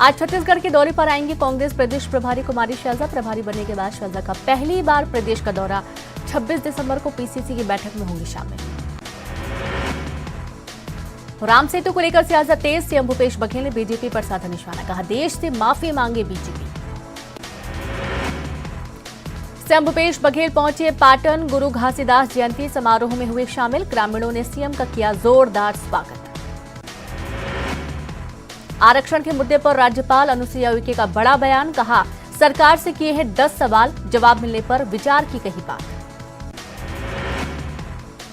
आज छत्तीसगढ़ के दौरे पर आएंगे कांग्रेस प्रदेश प्रभारी कुमारी शैलजा। प्रभारी बनने के बाद शैलजा का पहली बार प्रदेश का दौरा। 26 दिसंबर को पीसीसी की बैठक में होंगी शामिल। राम सेतु को लेकर सियासत तेज। सीएम भूपेश बघेल ने बीजेपी पर साधा निशाना, कहा देश से माफी मांगे बीजेपी। सीएम भूपेश बघेल पहुंचे पाटन। गुरु घासीदास जयंती समारोह में हुए शामिल। ग्रामीणों ने सीएम का किया जोरदार स्वागत। आरक्षण के मुद्दे पर राज्यपाल अनुसुईया उइके का बड़ा बयान, कहा सरकार से किए हैं 10 सवाल, जवाब मिलने पर विचार की कही बात।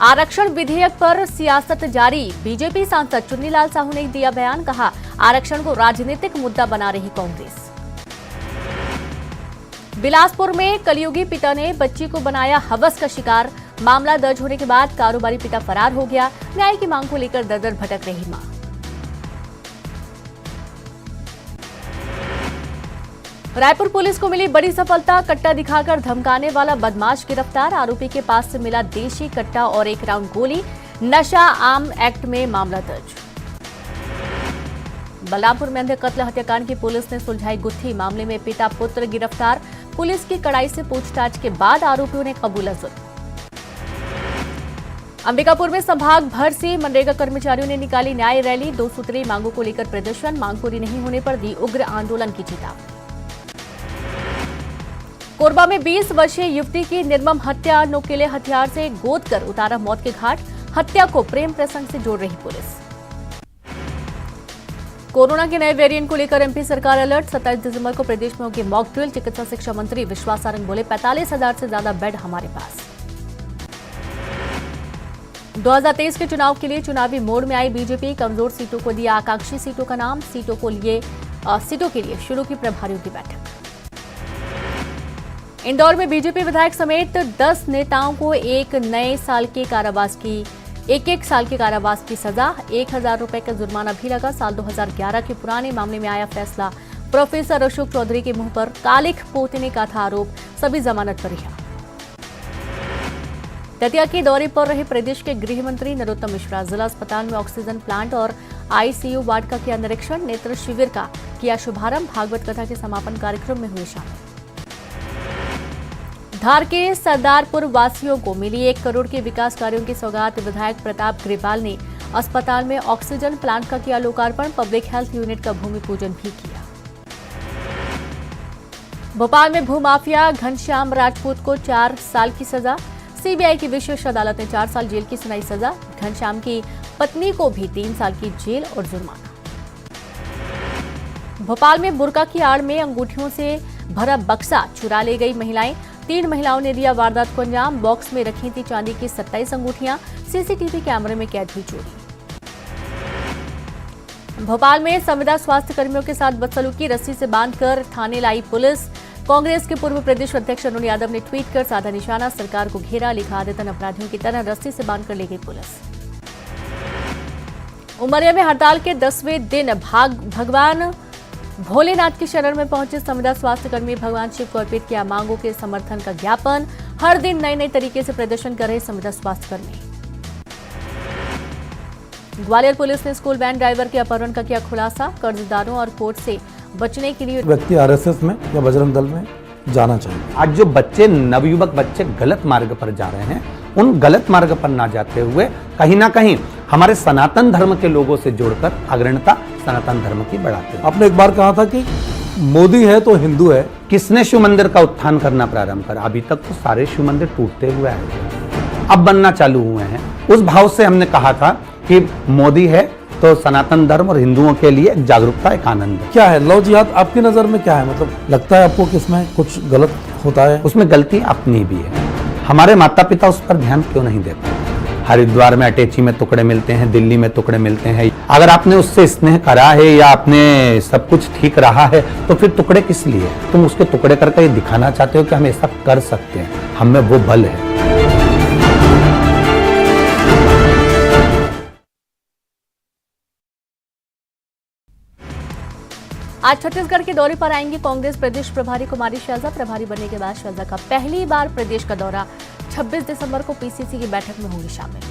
आरक्षण विधेयक पर सियासत जारी। बीजेपी सांसद चुन्नीलाल साहू ने दिया बयान, कहा आरक्षण को राजनीतिक मुद्दा बना रही कांग्रेस। बिलासपुर में कलयुगी पिता ने बच्ची को बनाया हवस का शिकार। मामला दर्ज होने के बाद कारोबारी पिता फरार हो गया। न्याय की मांग को लेकर दर-दर भटक रही मां। रायपुर पुलिस को मिली बड़ी सफलता। कट्टा दिखाकर धमकाने वाला बदमाश गिरफ्तार। आरोपी के पास से मिला देशी कट्टा और 1 राउंड गोली। नशा आम एक्ट में मामला दर्ज। बलरामपुर में अंधे कत्ल हत्याकांड की पुलिस ने सुलझाई गुत्थी। मामले में पिता पुत्र गिरफ्तार। पुलिस की कड़ाई से पूछताछ के बाद आरोपियों ने कबूला जुर्म। अंबिकापुर में संभाग भर से मनरेगा कर्मचारियों ने निकाली न्याय रैली। 2 सूत्रीय मांगों को लेकर प्रदर्शन। मांग पूरी नहीं होने पर दी उग्र आंदोलन की चेतावनी। कोरबा में 20 वर्षीय युवती की निर्मम हत्या। नुकीले हथियार से गोद कर उतारा मौत के घाट। हत्या को प्रेम प्रसंग से जोड़ रही पुलिस। कोरोना के नए वेरिएंट को लेकर एमपी सरकार अलर्ट। 27 दिसंबर को प्रदेश में होगी मॉक ड्रिल। चिकित्सा शिक्षा मंत्री विश्वास सारंग बोले 45,000 से ज्यादा बेड हमारे पास। 2023 के चुनाव के लिए चुनावी मोड में आई बीजेपी। कमजोर सीटों को दिया आकांक्षी सीटों का नाम। सीटों के लिए शुरू की प्रभारियों की बैठक। इंदौर में बीजेपी विधायक समेत 10 नेताओं को एक साल के कारावास की सजा। 1,000 रुपए का जुर्माना भी लगा। साल 2011 के पुराने मामले में आया फैसला। प्रोफेसर अशोक चौधरी के मुंह पर कालिख पोतने का था आरोप। सभी जमानत पर रिहा। दतिया के दौरे पर रहे प्रदेश के गृह मंत्री नरोत्तम मिश्रा। जिला अस्पताल में ऑक्सीजन प्लांट और आईसीयू वार्ड का किया निरीक्षण। नेत्र शिविर का किया शुभारंभ। भागवत कथा के समापन कार्यक्रम में हुए शामिल। धार के सरदारपुर वासियों को मिली 1 करोड़ के विकास कार्यों की सौगात। विधायक प्रताप ग्रेवाल ने अस्पताल में ऑक्सीजन प्लांट का किया लोकार्पण। पब्लिक हेल्थ यूनिट का भूमि पूजन भी किया। भोपाल में भूमाफिया घनश्याम राजपूत को 4 साल की सजा। सीबीआई की विशेष अदालत ने 4 साल जेल की सुनाई सजा। घनश्याम की पत्नी को भी 3 साल की जेल और जुर्माना। भोपाल में बुर्का की आड़ में अंगूठियों से भरा बक्सा चुरा ले गई महिलाएं। 3 महिलाओं ने दिया वारदात को अंजाम। बॉक्स में रखी थी चांदी की 27 अंगूठियां। सीसीटीवी कैमरे में कैद हुई चोरी। भोपाल में संविदा स्वास्थ्य कर्मियों के साथ बदसलूकी। रस्सी से बांधकर थाने लाई पुलिस। कांग्रेस के पूर्व प्रदेश अध्यक्ष अरुण यादव ने ट्वीट कर साधा निशाना। सरकार को घेरा। लिखा आदतन अपराधियों की तरह रस्सी से बांधकर ले गई पुलिस। उमरिया में हड़ताल के 10वें दिन भगवान भोलेनाथ की शरण में पहुंचे संविदा स्वास्थ्य कर्मी। भगवान शिव को अर्पित किया मांगों के समर्थन का ज्ञापन। हर दिन नए तरीके से प्रदर्शन कर रहे संविदा स्वास्थ्य कर्मी। ग्वालियर पुलिस ने स्कूल वैन ड्राइवर के अपहरण का किया खुलासा। कर्जदारों और कोर्ट से बचने के लिए व्यक्ति आरएसएस में या बजरंग दल में जाना चाहिए। आज जो नवयुवक बच्चे गलत मार्ग पर जा रहे हैं, उन गलत मार्ग पर ना जाते हुए कहीं ना कहीं हमारे सनातन धर्म के लोगों से जोड़कर अग्रणता सनातन धर्म की बढ़ाते हैं। आपने एक बार कहा था कि मोदी है तो हिंदू है। किसने शिव मंदिर का उत्थान करना प्रारंभ करा? अभी तक तो सारे शिव मंदिर टूटते हुए आए, अब बनना चालू हुए हैं। उस भाव से हमने कहा था कि मोदी है तो सनातन धर्म और हिंदुओं के लिए एक जागरूकता, एक आनंद है। क्या है लव जिहाद आपकी नजर में क्या है? मतलब लगता है आपको कि इसमें कुछ गलत होता है? उसमें गलती अपनी भी है। हमारे माता पिता उस पर ध्यान क्यों नहीं देते? हरिद्वार में अटैची में टुकड़े मिलते हैं, दिल्ली में टुकड़े मिलते हैं। अगर आपने उससे स्नेह करा है या आपने सब कुछ ठीक रहा है तो फिर टुकड़े किस लिए? तुम उसके टुकड़े करके ये दिखाना चाहते हो कि हम ऐसा कर सकते हैं, हम में वो बल है। आज छत्तीसगढ़ के दौरे पर आएंगी कांग्रेस प्रदेश प्रभारी कुमारी शैलजा। प्रभारी बनने के बाद शैलजा का पहली बार प्रदेश का दौरा। 26 दिसंबर को पीसीसी की बैठक में होंगी शामिल।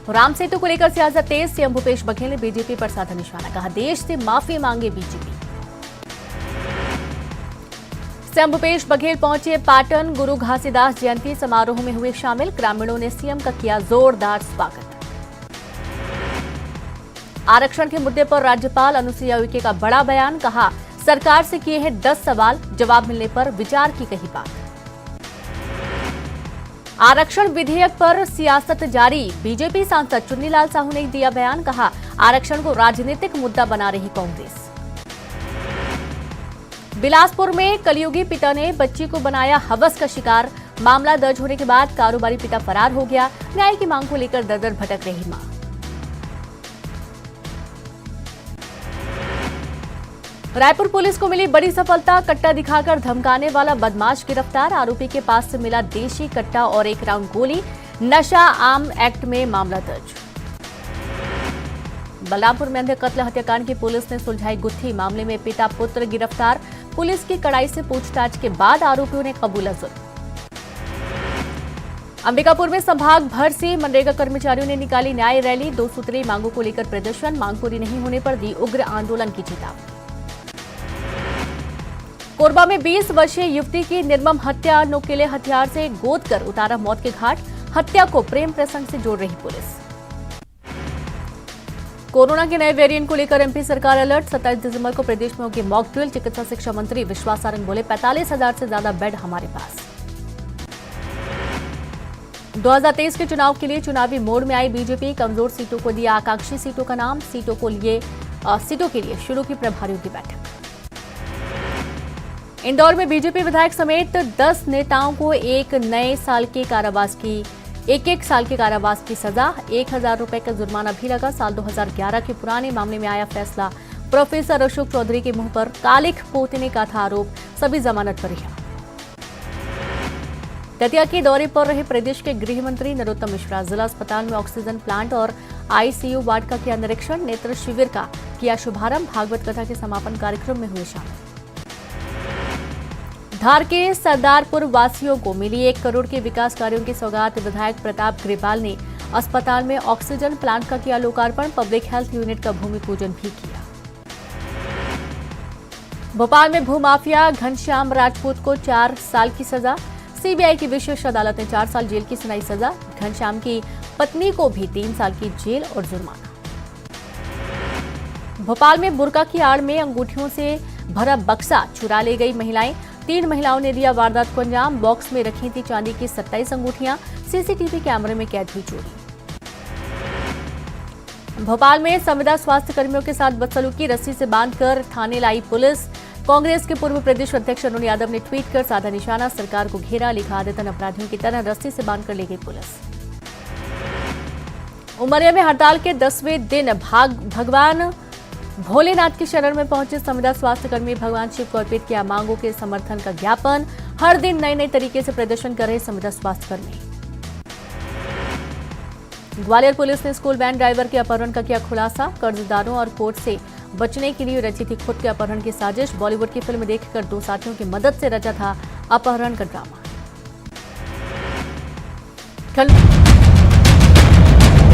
राम सेतु को लेकर सियासत तेज, सीएम भूपेश बघेल ने बीजेपी पर साधा निशाना, कहा देश से माफी मांगे बीजेपी। सीएम भूपेश बघेल पहुंचे पाटन, गुरु घासीदास जयंती समारोह में हुए शामिल, ग्रामीणों ने सीएम का किया जोरदार स्वागत। आरक्षण के मुद्दे पर राज्यपाल अनुसुईया उइके का बड़ा बयान, कहा सरकार से किए हैं 10 सवाल, जवाब मिलने पर विचार की कही बात। आरक्षण विधेयक पर सियासत जारी, बीजेपी सांसद चुन्नीलाल साहू ने दिया बयान, कहा आरक्षण को राजनीतिक मुद्दा बना रही कांग्रेस। बिलासपुर में कलयुगी पिता ने बच्ची को बनाया हवस का शिकार, मामला दर्ज होने के बाद कारोबारी पिता फरार हो गया, न्याय की मांग को लेकर दर-दर भटक रही मां। रायपुर पुलिस को मिली बड़ी सफलता, कट्टा दिखाकर धमकाने वाला बदमाश गिरफ्तार, आरोपी के पास से मिला देशी कट्टा और 1 राउंड गोली, नशा आम एक्ट में मामला दर्ज। बलरामपुर में अंधे कत्ल हत्याकांड की पुलिस ने सुलझाई गुत्थी, मामले में पिता पुत्र गिरफ्तार, पुलिस की कड़ाई से पूछताछ के बाद आरोपियों ने कबूला जुर्म। अंबिकापुर में संभाग भर से मनरेगा कर्मचारियों ने निकाली न्याय रैली, 2 सूत्रीय मांगों को लेकर प्रदर्शन, मांग पूरी नहीं होने पर दी उग्र आंदोलन की चेतावनी। कोरबा में 20 वर्षीय युवती की निर्मम हत्या, नुकीले हथियार से गोद कर उतारा मौत के घाट, हत्या को प्रेम प्रसंग से जोड़ रही पुलिस। कोरोना के नए वेरिएंट को लेकर एमपी सरकार अलर्ट, 27 दिसंबर को प्रदेश में होगी मॉक ड्रिल, चिकित्सा शिक्षा मंत्री विश्वास सारंग बोले 45,000 से ज्यादा बेड हमारे पास। 2023 के चुनाव के लिए चुनावी मोड में आई बीजेपी, कमजोर सीटों को दिया आकांक्षी सीटों का नाम, सीटों के लिए शुरू की प्रभारियों की बैठक। इंदौर में बीजेपी विधायक समेत 10 नेताओं को एक साल के कारावास की सजा, 1,000 रुपए का जुर्माना भी लगा। साल 2011 के पुराने मामले में आया फैसला, प्रोफेसर अशोक चौधरी के मुंह पर कालिख पोतने का था आरोप, सभी जमानत पर रिहा। दतिया के दौरे पर रहे प्रदेश के गृह मंत्री नरोत्तम मिश्रा, जिला अस्पताल में ऑक्सीजन प्लांट और आईसीयू वार्ड का किया निरीक्षण, नेत्र शिविर का किया शुभारंभ, भागवत कथा के समापन कार्यक्रम में हुए शामिल। धार के सरदारपुर वासियों को मिली 1 करोड़ के विकास कार्यों की सौगात, विधायक प्रताप ग्रेवाल ने अस्पताल में ऑक्सीजन प्लांट का किया लोकार्पण, पब्लिक हेल्थ यूनिट का भूमि पूजन भी किया। भोपाल में भूमाफिया घनश्याम राजपूत को 4 साल की सजा, सीबीआई की विशेष अदालत ने 4 साल जेल की सुनाई सजा, घनश्याम की पत्नी को भी 3 साल की जेल और जुर्माना। भोपाल में बुर्का की आड़ में अंगूठियों से भरा बक्सा चुरा ले गई महिलाएं, 3 महिलाओं ने दिया वारदात को अंजाम, बॉक्स में रखी थी चांदी की 27 अंगूठियां, सीसीटीवी कैमरे में कैद हुई चोरी। भोपाल में संविदा स्वास्थ्य कर्मियों के साथ बदसलूकी, रस्सी से बांधकर थाने लाई पुलिस, कांग्रेस के पूर्व प्रदेश अध्यक्ष अरुण यादव ने ट्वीट कर साधा निशाना, सरकार को घेरा, लिखा आदतन अपराधियों की तरह रस्सी से बांधकर ले गई पुलिस। उमरिया में हड़ताल के 10वें दिन भगवान भोलेनाथ की शरण में पहुंचे संविदा स्वास्थ्य कर्मी भगवान शिव को अर्पित किया मांगों के समर्थन का ज्ञापन, हर दिन नए तरीके से प्रदर्शन कर रहे संविदा स्वास्थ्य कर्मी। ग्वालियर पुलिस ने स्कूल वैन ड्राइवर के अपहरण का किया खुलासा, कर्जदारों और कोर्ट से बचने के लिए रची थी खुद के अपहरण की साजिश, बॉलीवुड की फिल्म देखकर 2 साथियों की मदद से रचा था अपहरण का ड्रामा।